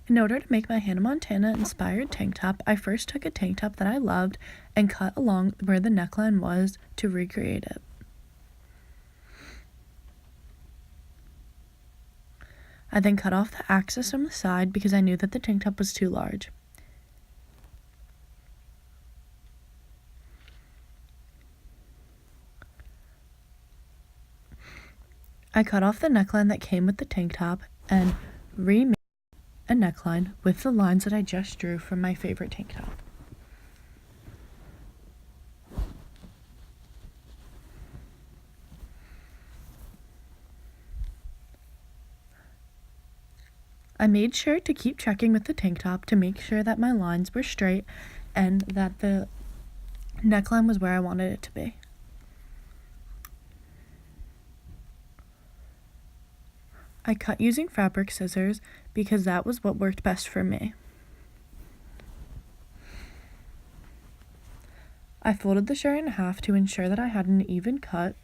In order to make my Hannah Montana inspired tank top, I first took a tank top that I loved and cut along where the neckline was to recreate it. I then cut off the axis from the side because I knew that the tank top was too large. I cut off the neckline that came with the tank top and remade a neckline with the lines that I just drew from my favorite tank top. I made sure to keep checking with the tank top to make sure that my lines were straight and that the neckline was where I wanted it to be. I cut using fabric scissors because that was what worked best for me. I folded the shirt in half to ensure that I had an even cut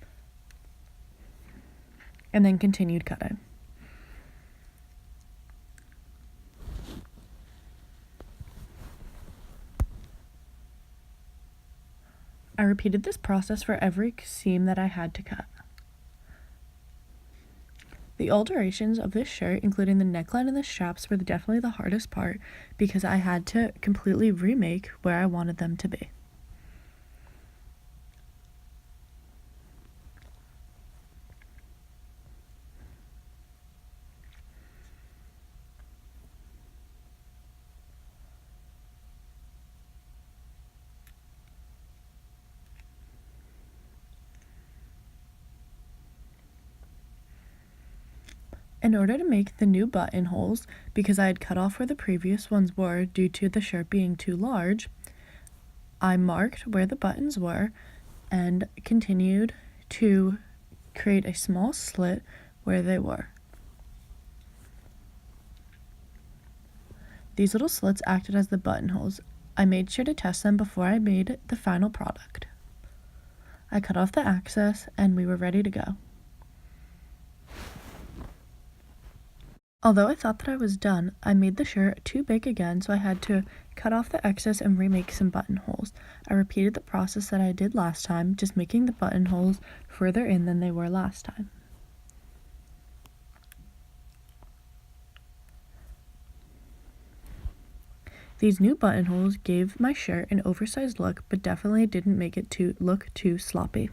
and then continued cutting. I repeated this process for every seam that I had to cut. The alterations of this shirt, including the neckline and the straps, were definitely the hardest part because I had to completely remake where I wanted them to be. In order to make the new buttonholes, because I had cut off where the previous ones were due to the shirt being too large, I marked where the buttons were and continued to create a small slit where they were. These little slits acted as the buttonholes. I made sure to test them before I made the final product. I cut off the excess and we were ready to go. Although I thought that I was done, I made the shirt too big again, so I had to cut off the excess and remake some buttonholes. I repeated the process that I did last time, just making the buttonholes further in than they were last time. These new buttonholes gave my shirt an oversized look, but definitely didn't make it look too sloppy.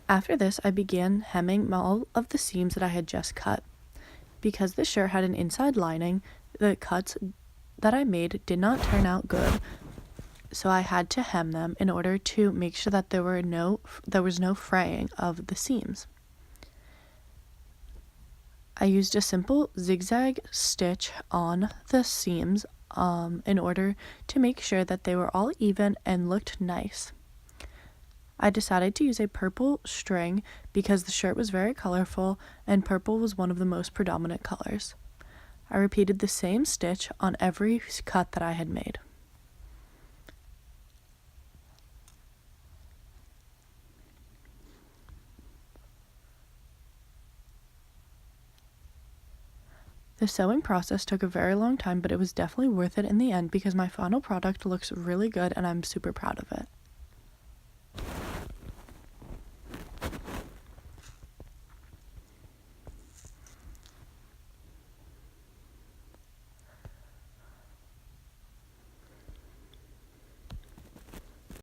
After this, I began hemming all of the seams that I had just cut. Because the shirt had an inside lining, the cuts that I made did not turn out good, so I had to hem them in order to make sure that there was no fraying of the seams. I used a simple zigzag stitch on the seams in order to make sure that they were all even and looked nice. I decided to use a purple string because the shirt was very colorful and purple was one of the most predominant colors. I repeated the same stitch on every cut that I had made. The sewing process took a very long time, but it was definitely worth it in the end because my final product looks really good and I'm super proud of it.